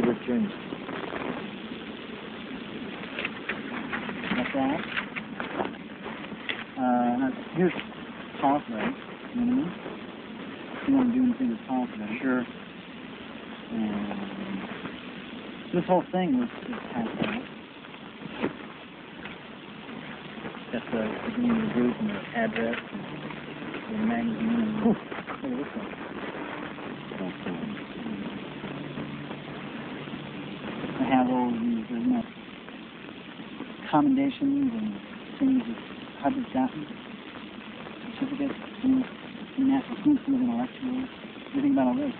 Drink. Like that. Now, here's talk, right? You know what I mean? You want to do anything with talk, right? Sure. This whole thing was passed out. That's the name of the group and the address and the magazine and look at this one. I have all these, commendations and things that Hubbard's gotten, certificates, things in natural sciences and intellectuals, everything about all this.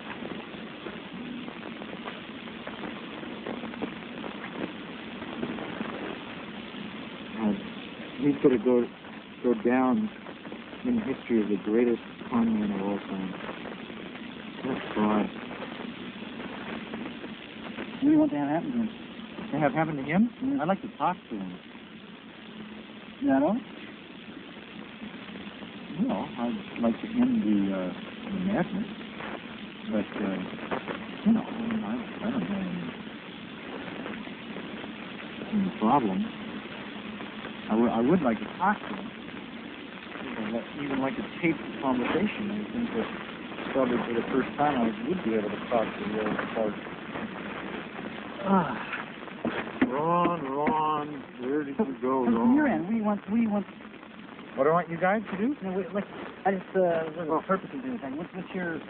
He's going to go down in history as the greatest con man of all time. That's fraud. What do you want to have happen to him? To have happened to him? I'd like to talk to him. Is that all? Well, I'd like to end the madness, but you know, I don't have any problem. I would like to talk to him. I'd even like to tape the conversation. I think that probably for the first time I would be able to talk to the old part. Ron, where did you go, Ron? From your end, we want. What do I want you guys to do? No, wait, I just what purpose of doing thing? What's your?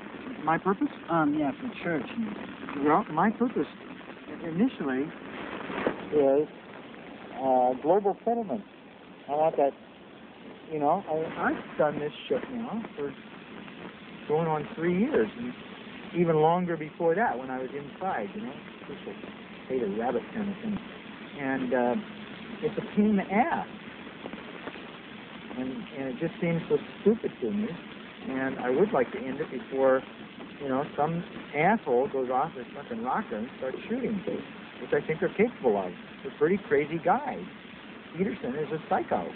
My purpose? Yeah, for the church. Well, my purpose initially is global settlement. I want that. You know, I've done this shit now for going on 3 years, and even longer before that when I was inside. You know, just a hate a rabbit kind of thing, and it's a pain in the ass. And it just seems so stupid to me, and I would like to end it before, you know, some asshole goes off his fucking rocker and starts shooting things, which I think they're capable of. They're pretty crazy guys. Peterson is a psycho.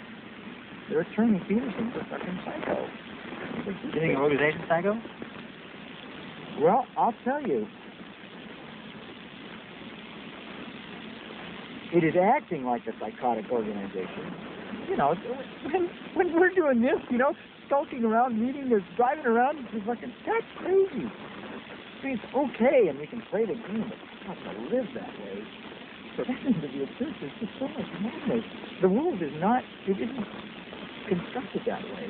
Their attorney Peterson's a fucking psycho. You think the organization's psycho? Well, I'll tell you. It is acting like a psychotic organization. You know, when we're doing this, you know, skulking around, meeting or driving around, it's fucking, that's crazy. I mean, it's okay, and we can play the game, but it's not to live that way. So that into the church is just so much madness. The world is not, it isn't constructed that way.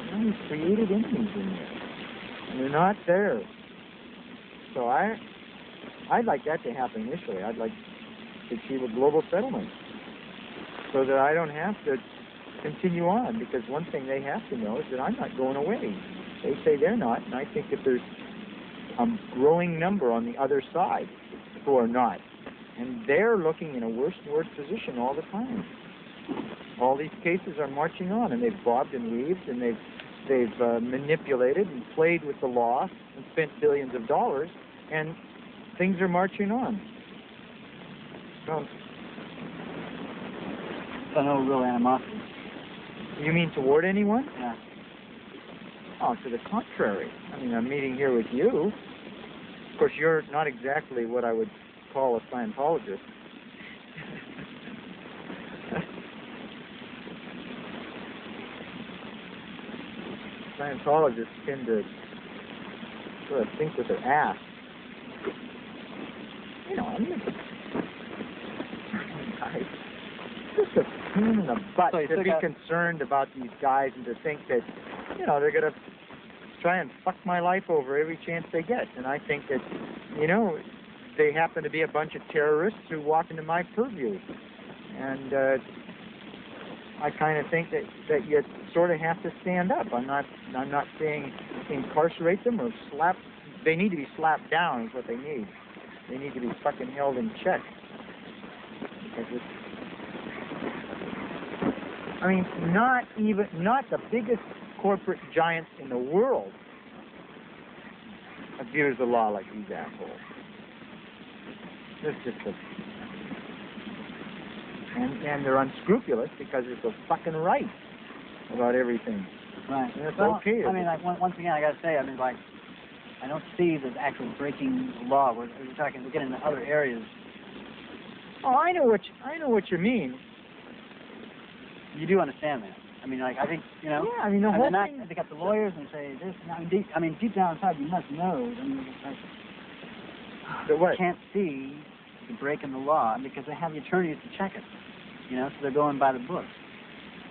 You know, we've created enemies in there, and they're not there. So I'd like that to happen initially. I'd like to achieve a global settlement so that I don't have to continue on, because one thing they have to know is that I'm not going away. They say they're not, and I think that there's a growing number on the other side who are not. And they're looking in a worse and worse position all the time. All these cases are marching on, and they've bobbed and weaved, and they've manipulated and played with the law and spent billions of dollars, and things are marching on. So no real animosity. You mean toward anyone? Yeah. Oh, to the contrary. I mean, I'm meeting here with you. Of course, you're not exactly what I would call a Scientologist. Scientologists tend to sort of think with their ass. You know, I mean, it's just a pain in the butt to be concerned about these guys and to think that, you know, they're going to try and fuck my life over every chance they get. And I think that, you know, they happen to be a bunch of terrorists who walk into my purview. And I kind of think that you sort of have to stand up. I'm not saying incarcerate them or slap. They need to be slapped down is what they need. They need to be fucking held in check. Because it's, I mean, not the biggest corporate giants in the world abuse the law like these assholes. This is just and they're unscrupulous because they're so fucking right about everything. Right. And it's well, okay. I mean, like once again, I gotta say, I mean, like I don't see the actual breaking the law. We're getting into other areas. Oh, I know what you mean. You do understand that. I mean, like, I think, you know. Yeah, I mean, the whole thing. They got the lawyers and say this. I mean, deep down inside, you must know. I mean, it's like, The what? you can't see the break in the law because they have the attorneys to check it. You know, so they're going by the book,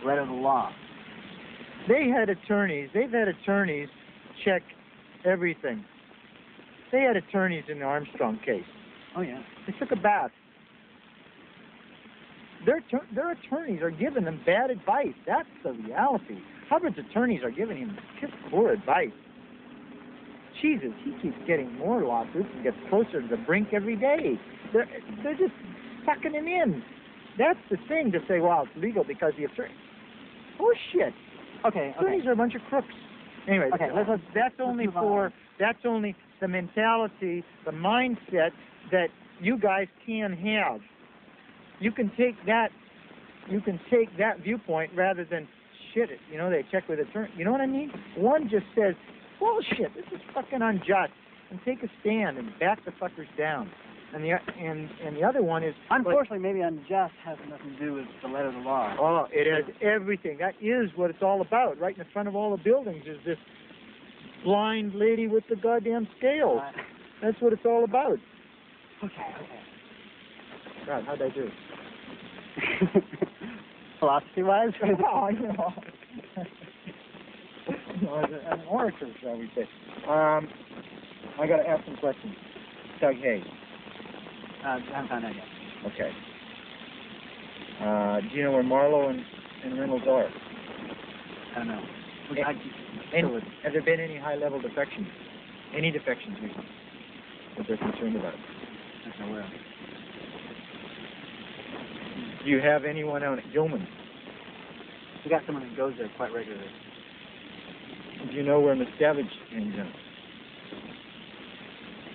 letter of the law. They've had attorneys check everything. They had attorneys in the Armstrong case. Oh, yeah. They took a bath. Their attorneys are giving them bad advice. That's the reality. Hubbard's attorneys are giving him just poor advice. Jesus, he keeps getting more lawsuits and gets closer to the brink every day. They're just sucking him in. That's the thing to say, well, it's legal because the attorney. Oh shit. Okay. Attorneys are a bunch of crooks. Anyway, okay, that's only the mentality, the mindset that you guys can have. You can take that viewpoint rather than shit it. You know, they check with attorney. You know what I mean? One just says, bullshit, this is fucking unjust, and take a stand and back the fuckers down. And the other one is, unfortunately, maybe unjust has nothing to do with the letter of the law. Oh, it has everything. That is what it's all about. Right in the front of all the buildings is this blind lady with the goddamn scales. That's what it's all about. Okay. God, how'd I do? Philosophy-wise? Oh, you know. As an orator, shall we say. I got to ask some questions. Doug Hay. I haven't found out yet. Okay. Do you know where Marlowe and Reynolds are? I don't know. Have there been any high-level defections? Any defections recently that they're concerned about? That's not aware of. Do you have anyone out at Gilman? We got someone who goes there quite regularly. Do you know where Miscavige hangs out?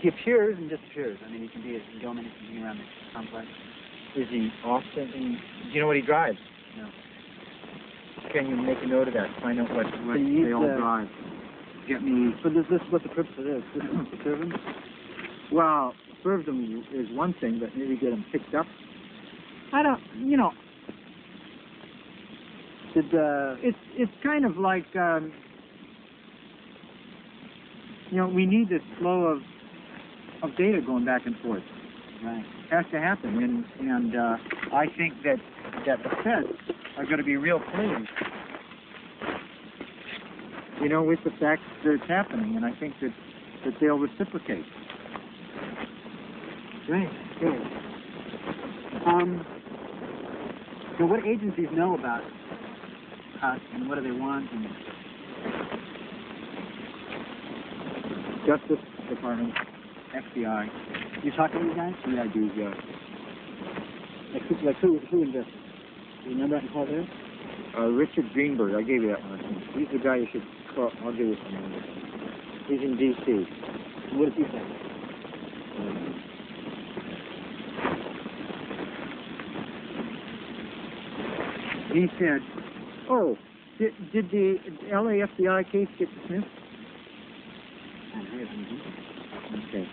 He appears and disappears. I mean, he can be at Gilman, he can be around the complex. Is he often? Do you know what he drives? No. Can you make a note of that? Find out what they all drive. Get me. So this is what the purpose of this? This is to serve them? Well, serve them is one thing, but maybe get them picked up. I don't. You know. It's kind of like. You know, we need this flow of data going back and forth. Right. It has to happen, and I think that the Feds are going to be real pleased, you know, with the fact that it's happening, and I think that they'll reciprocate. Right. Good. So what agencies know about us, and what do they want? And Justice Department, FBI. You talking to these guys? Yeah, I do, yeah. Like who invested? Do you remember I can call there? Richard Greenberg, I gave you that one. He's the guy you should call. I'll give you some number. He's in D.C. What does he say? He said, oh, did the LA FBI case get dismissed? Okay.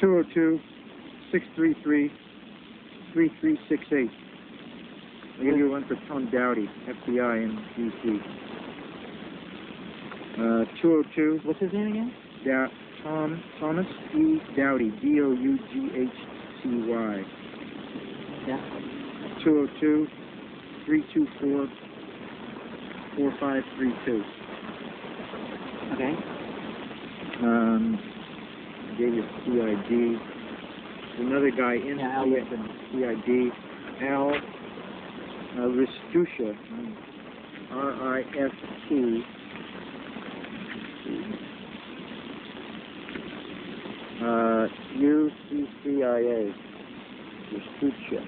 202-633-3368. I'll give you one for Tom Dowdy, FBI in D.C. 202. What's his name again? Thomas E. Dowdy, D-O-U-G-H-C-Y. Yeah. 202-324-4532. Okay. I gave you CID. Another guy in CID, Al Ristusha, R-I-S-T. UCCIA, Ristusha.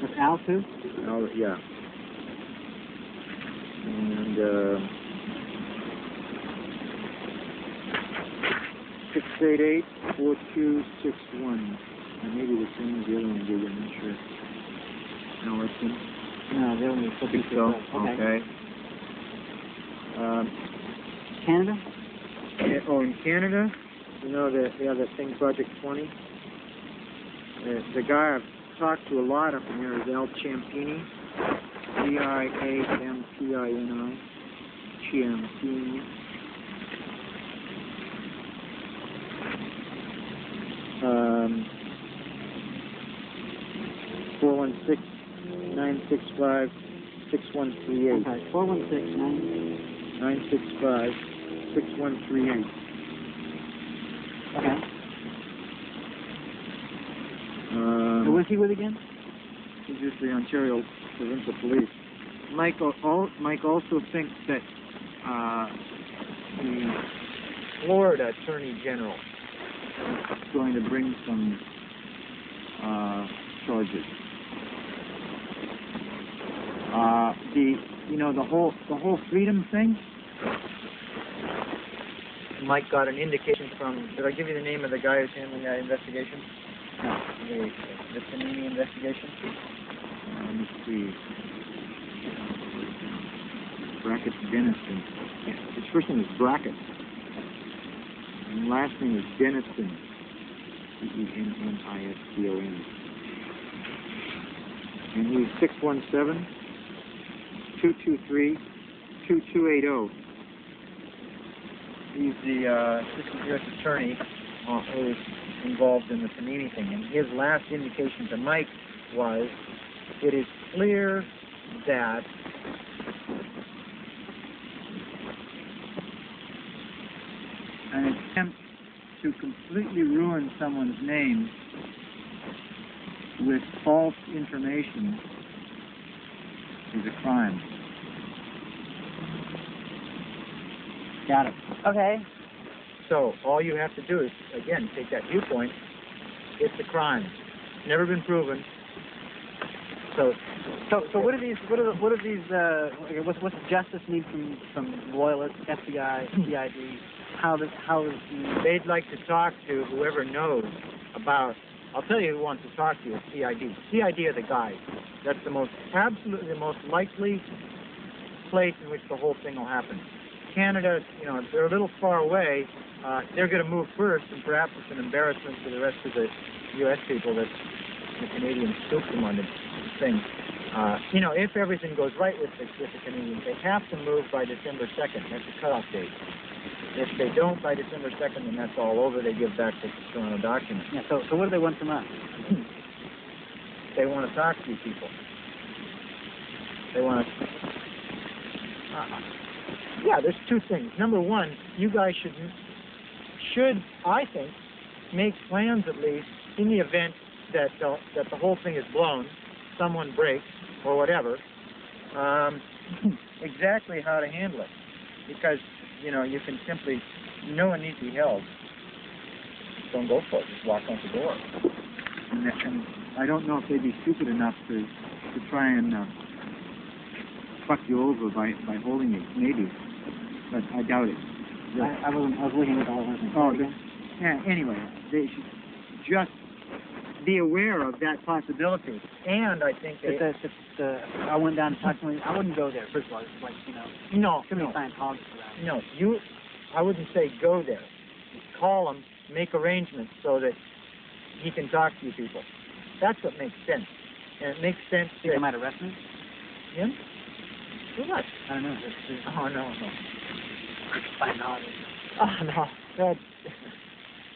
That's Al too? Al, yeah. And 688-4261. And maybe the same as the other one gave you, I'm not sure. No, it's in. No, the other one is I think so. Okay. Canada? In Canada, you know, they have that thing, Project 20. The guy I've talked to a lot up in there is Al Ciampini. Ciampini. Ciampini. 416-965-6138. Okay, 416-965-6138. Okay. Who was he with again? He's just the Ontario Provincial Police. Mike also thinks that the Florida Attorney General is going to bring some charges. The whole freedom thing. Mike got an indication from. Did I give you the name of the guy who's handling that investigation? No, the Panini investigation. Let me see. Brackett Denniston. His first name is Brackett. And last name is Denniston. Denniston. And he's 617-223-2280. He's the assistant U.S. attorney who's involved in the Panini thing. And his last indication to Mike was, it is clear that an attempt to completely ruin someone's name with false information is a crime. Got it. Okay. So all you have to do is, again, take that viewpoint. It's a crime. Never been proven. So what do these? What's justice need from loyalists, FBI, CID? How is they'd like to talk to whoever knows about. I'll tell you who wants to talk to you. Is CID. CID are the guys. That's absolutely the most likely place in which the whole thing will happen. Canada, they're a little far away. They're going to move first, and perhaps it's an embarrassment to the rest of the U.S. people that the Canadians scooped them on the thing. If everything goes right with the Canadians, they have to move by December 2nd. That's the cutoff date. If they don't by December 2nd, then that's all over. They give back the Toronto document. Yeah. So what do they want from us? They want to talk to you people. They want to. Yeah, there's two things. Number one, you guys should I think make plans at least in the event that the whole thing is blown, someone breaks or whatever. Exactly how to handle it, because you can simply, no one needs to be held. Don't go for it. Just walk out the door. And I don't know if they'd be stupid enough to try and fuck you over by holding you. Maybe, but I doubt it. I was looking at all this. Oh, yeah. Anyway, they should just be aware of that possibility. And I think I went down to talk to him. I wouldn't go there. First of all, it's like no, too many Scientologists around. No, I wouldn't say go there. Call him, make arrangements so that he can talk to you people. That's what makes sense. And it makes sense that... They might arrest me? Him? For what? I don't know. Oh, no. Scientology. Oh, no. That's...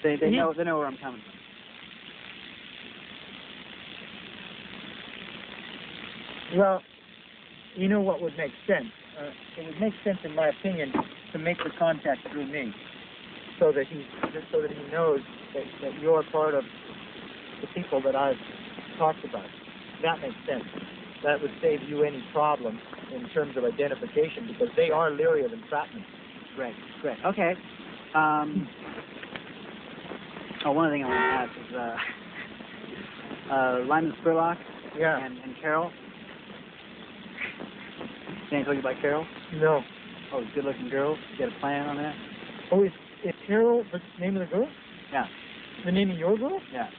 They know where I'm coming from. Well, you know what would make sense? It would make sense, in my opinion, to make the contact through me, so that he knows that you're part of the people that I've talked about. That makes sense. That would save you any problem in terms of identification, because they are leery of entrapment. Great. Okay. One thing I want to ask is Lyman Spurlock and Carol. Can I tell you about Carol? No. Oh, good-looking girl. You got a plan on that? Oh, is Carol the name of the girl? Yeah. The name of your girl? Yeah.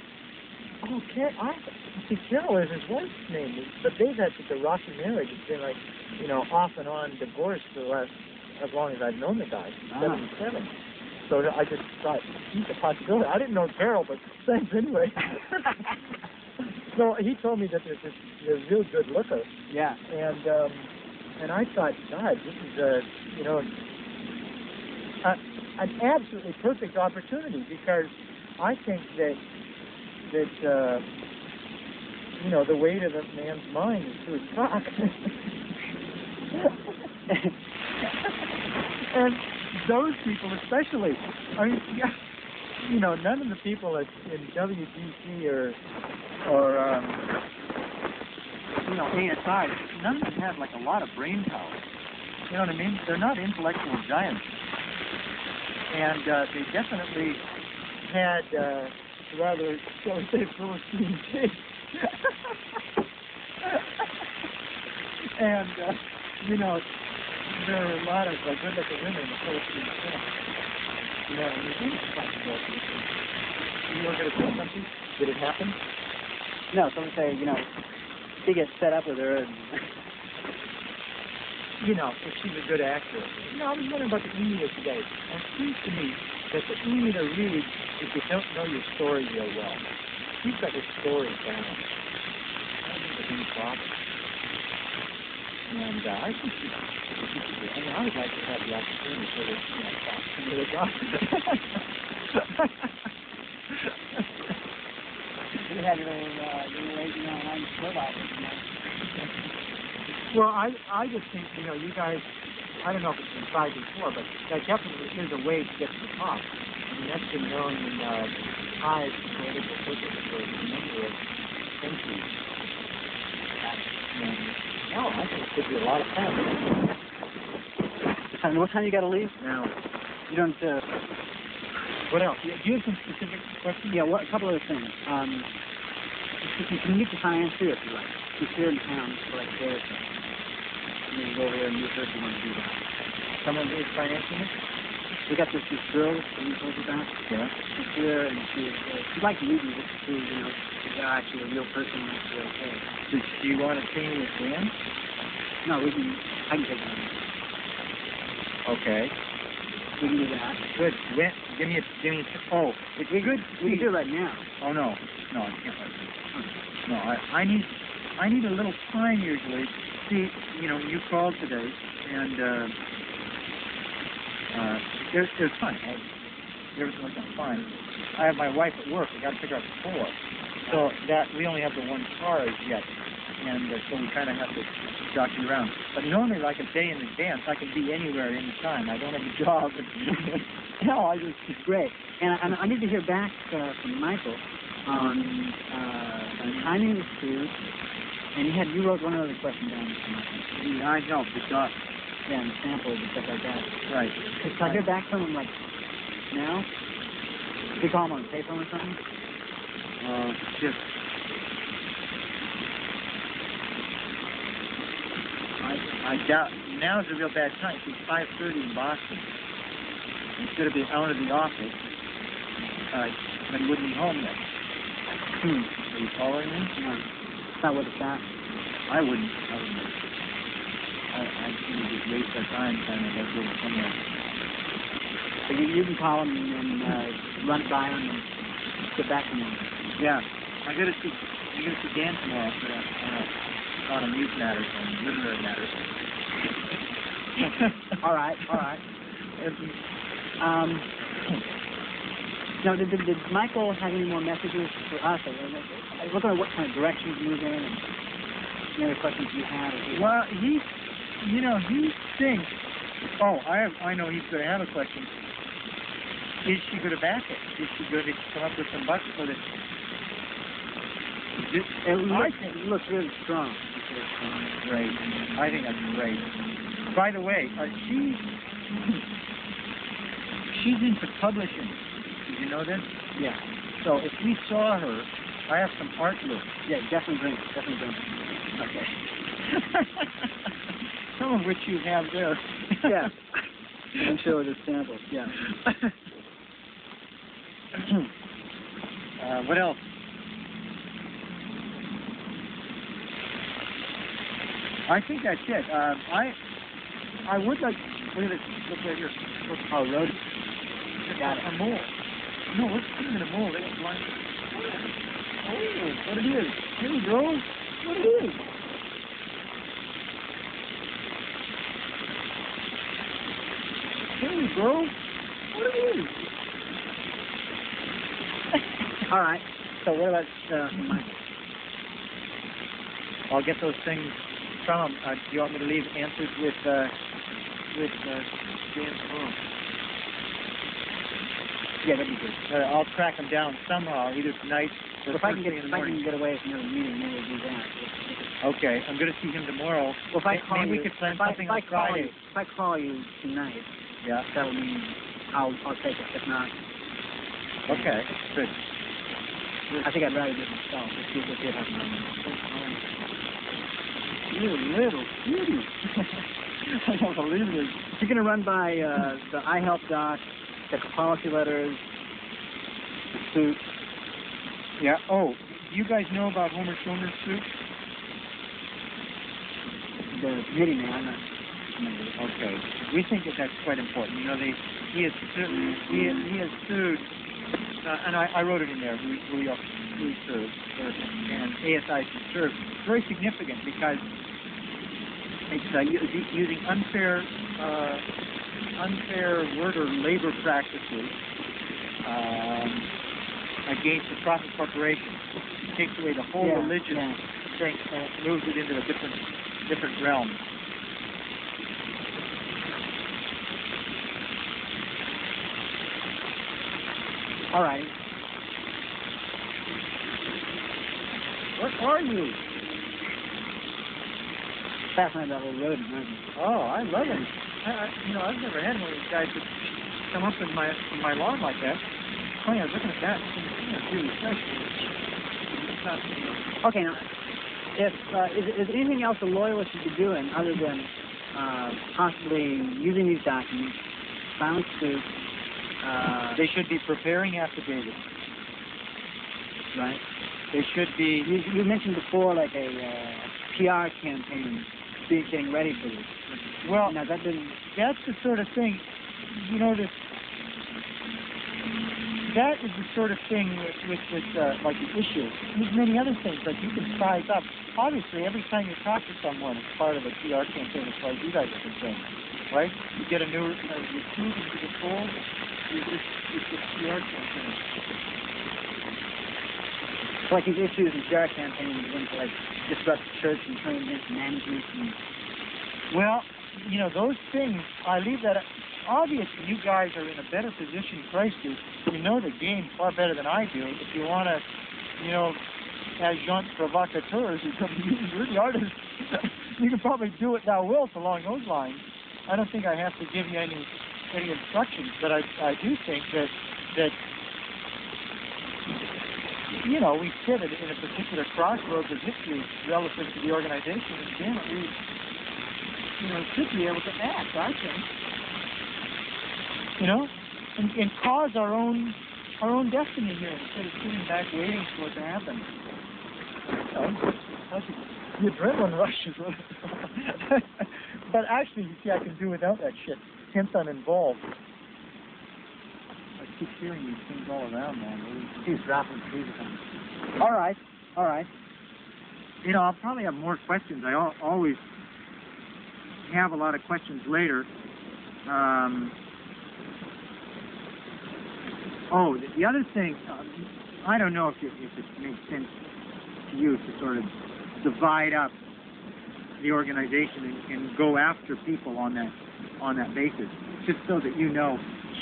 Oh, Carol is his wife's name, but they've had such a rocky marriage. It's been like, off and on divorce for the last as long as I've known the guy, 77. So I just thought, he's a possibility. I didn't know Carol, but thanks anyway. So he told me that there's a real good looker. Yeah. And I thought, God, this is an absolutely perfect opportunity, because I think that the weight of a man's mind is through his cock. And those people especially. I mean, none of the people in WGC or ASI, none of them have like a lot of brain power. You know what I mean? They're not intellectual giants. And they definitely had rather, shall we say, Philistine pigs. And, there are a lot of good-looking women in the Philistine pigs. You were going to say something? Did it happen? No, someone say, he gets set up with her. And if she's a good actress. I was wondering about the Emita today. And it seems to me that the Emita reads if you don't know your story real well. She's got her story down. I think it's any problem. And I think she should be. I would like to have the opportunity for this, talk to the doctor. You had your raising online robot. Well, I just think, you guys, I don't know if it's been tried before, but that definitely is a way to get to the top. I mean, that's been known in highs political physics for a number of centuries. No, I think it could be a lot of fun. And what time you got to leave? Now, you don't. What else? Do you have some specific questions? Yeah, a couple other things. You can meet the financier if you like. He's here in town for like a day or so. And then go over there and meet her if you want to do that. Someone who is financing it? We got this girl that we told you about. Yeah. She's here, and she'd like to meet you just to see, if they're actually a real person and it's okay. Does she want to see me again? No, I can take her. Okay. We can do that. Good. Give me a, oh, it's good. We can do it right now. Oh, no, I can't right now. No, I need a little time usually. See, you called today, and there's fine. Everything was fine. I have my wife at work. I got to pick her up at 4. So that we only have the one car as yet, and so we kind of have to jockey around. But normally, like a day in advance, I can be anywhere, anytime. I don't have a job. No, it's great. And I need to hear back from Michael on timing of the shoot. And you wrote one other question down. Yeah, I know, the dot. Yeah, and samples and stuff like that. Right. Can I hear back from him, like, now? Can we call him on the payphone or something? Just... I doubt... Now's a real bad time. It's 5:30 in Boston. He's going to be out of the office. But he wouldn't be home then. Are you following me? No. It's not worth a shot. I wouldn't. I'd just waste our time trying to go somewhere. So you can call him and run by him and get back to me. Yeah. I got to see Dan tomorrow on a youth matters, on literary matters. All right. Now, did Michael have any more messages for us? I look at what kind of directions you move in and any other questions you have. Well, he thinks. Oh, I know he's going to have a question. Is she going to back it? Is she going to come up with some bucks for this? It looks really strong. Great. I think that's great. By the way, she's into publishing. Did you know this? Yeah. So if we saw her, I have some art lists. Yeah, definitely bring it. Okay. Some of which you have there. Yeah. I'm sure there's samples. Yeah. What else? I think that's it. I would like Look at this. Look right here. Look. Oh, road. Got it. A mole. No, what's in a mole? They got blind. Oh, what it is? Hey, bro. What it is? Hey, bro. What it is? All right. So what about I'll get those things from him. Do you want me to leave answers with James? Yeah, that'd be good. I'll track them down somehow, either tonight or If I can first thing in the morning. get away from another meeting, maybe we'll do that. Okay, I'm going to see him tomorrow. Well, if I call maybe you, we could plan something on Friday. If I call you tonight, Yeah. that would mean I'll take it. If not, Okay, good. I think I'd rather do it myself. Let's see what happens. You little cutie. I don't believe it. You're going to run by the iHelp doc, the policy letters, the suit. Yeah. Oh, do you guys know about Homer Schumer's suit? The committee man, I'm not. Okay. We think that that's quite important. You know, he has sued, and I wrote it in there. Who served, and ASI served. It's very significant because it's using unfair work or labor practices against the profit corporation. It takes away the whole religious thing and it moves it into a different realm. All right. What are you? Fascinated by that little road, aren't you? Oh, I love it. I've never had one of these guys that come up in my lawn like that. Oh yeah, I was looking at that. It's really fresh. Okay, now, if is anything else a lawyer should be doing other than possibly using these documents, filing suit? They should be preparing affidavits. Right. They should be. You mentioned before, like a PR campaign, getting ready for this. Well, now that didn't. That's the sort of thing. You know, that is the sort of thing with like the issue. There's many other things like you can size up. Obviously, every time you talk to someone, it's part of a PR campaign as far as you guys are concerned, right? You get a new recruit into the fold. It's a PR campaign. Like these issues in PR campaigns begin to like disrupt the church and turn against management. And... Well, you know, those things, I leave that. Obviously, you guys are in a better position, Christ do. You know the game far better than I do. If you want to, you know, agent provocateurs, you're the artist. You can probably do it thou wilt along those lines. I don't think I have to give you any instructions, but I do think that you know, we sit in a particular crossroads of history relative to the organization, and then we, you know, should be able to act, I think. You know, and cause our own destiny here instead of sitting back waiting for it to happen. The adrenaline rushes. But actually, you see, I can do without that shit. Hence, I'm involved. I keep hearing these things all around, man. He's dropping trees on. All right. You know, I'll probably have more questions. I always have a lot of questions later. The other thing, I don't know if it makes sense to you to sort of divide up the organization and go after people on that basis, just so that you know,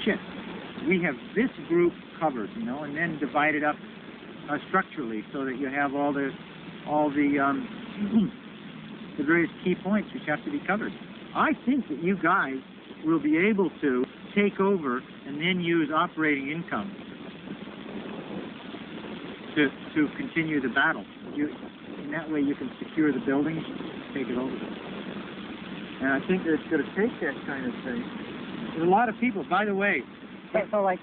shit, we have this group covered, you know, and then divide it up structurally so that you have all the the various key points which have to be covered. I think that you guys will be able to take over and then use operating income to continue the battle. In that way you can secure the buildings, take it over. And I think that it's going to take that kind of thing. There's a lot of people, by the way. So like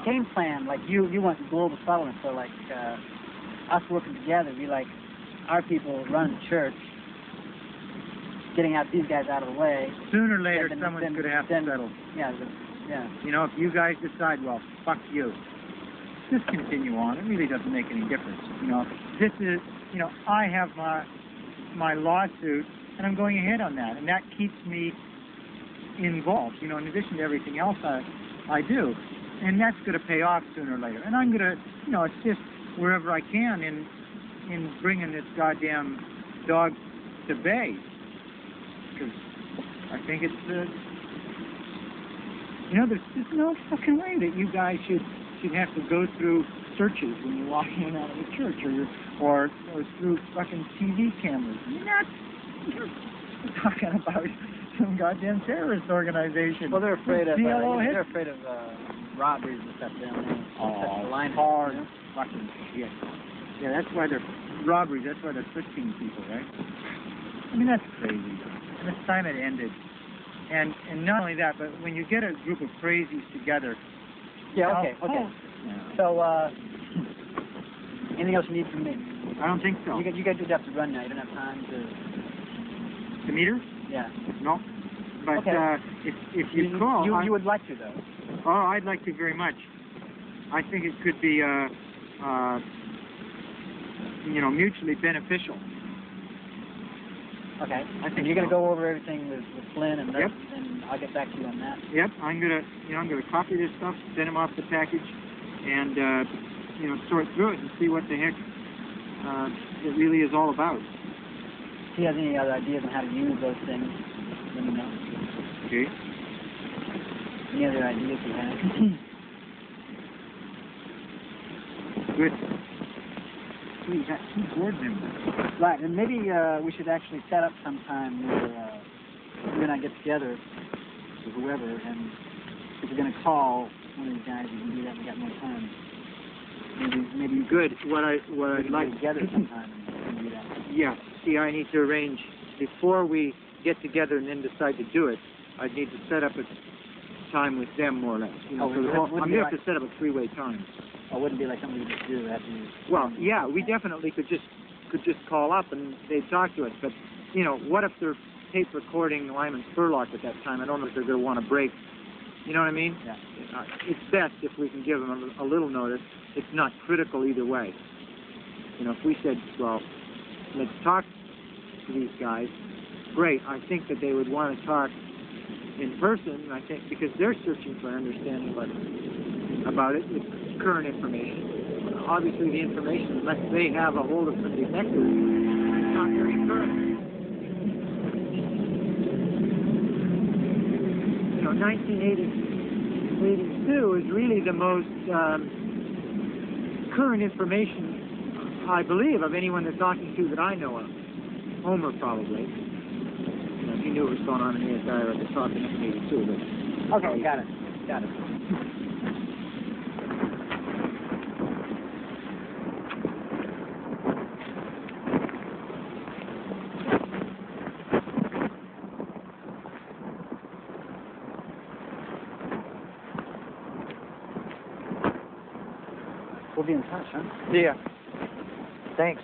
game plan, like you want global settlement, so like us working together, we like our people run the church, getting out these guys out of the way. Sooner or later, someone's going to have to settle. Yeah, yeah. You know, if you guys decide, well, fuck you, just continue on. It really doesn't make any difference. You know, this is, you know, I have my lawsuit, and I'm going ahead on that, and that keeps me involved, you know, in addition to everything else I do. And that's going to pay off sooner or later. And I'm going to, you know, assist wherever I can in bringing this goddamn dog to bay. Because I think it's, you know, there's no fucking way that you guys should have to go through searches when you walk in and out of a church, or through fucking TV cameras. I mean, you're talking about some goddamn terrorist organization. Well, they're afraid of robberies and stuff down there. Oh, the hard fucking shit. Yeah, that's why they're robberies. That's why they're 15 people, right? I mean, that's crazy. And it's time it ended. And not only that, but when you get a group of crazies together. Yeah. Okay. Yeah. So, anything else you need from me? I don't think so. You guys have to run now. You don't have time to. The meter? Yeah. No. But okay. If you call, you would like to though. Oh, I'd like to very much. I think it could be, you know, mutually beneficial. Okay. I think you're going to go over everything with Flynn, and yep. And I'll get back to you on that. Yep. I'm gonna copy this stuff, send him off the package, and you know, sort through it and see what the heck it really is all about. If he has any other ideas on how to use those things, let me know. Okay. Any other ideas you have? Good. We got 2 board members. Right, and maybe we should actually set up sometime where you and I get together with whoever, and if we're going to call one of these guys, we can do that. We got more time. Maybe good. What I'd like together sometime and do that. Yeah. See, I need to arrange before we get together and then decide to do it. I need to set up a time with them, more or less. You know, I'm going to have to set up a 3-way time. Oh, wouldn't be like something we just do after you... Well, yeah, we definitely could just call up and they'd talk to us. But, you know, what if they're tape recording Lyman Spurlock at that time? I don't know if they're going to want to break. You know what I mean? Yeah. It's best if we can give them a little notice. It's not critical either way. You know, if we said, well, let's talk to these guys, great. I think that they would want to talk in person, I think, because they're searching for understanding about it with current information. Obviously, the information, unless they have a hold of some detectives, is not very current. You know, 1982 is really the most current information, I believe, of anyone they're talking to that I know of. Homer, probably. You know, he knew what was going on in the SI at the top in 1982. But okay, got it. We'll be in touch, huh? Yeah. Thanks.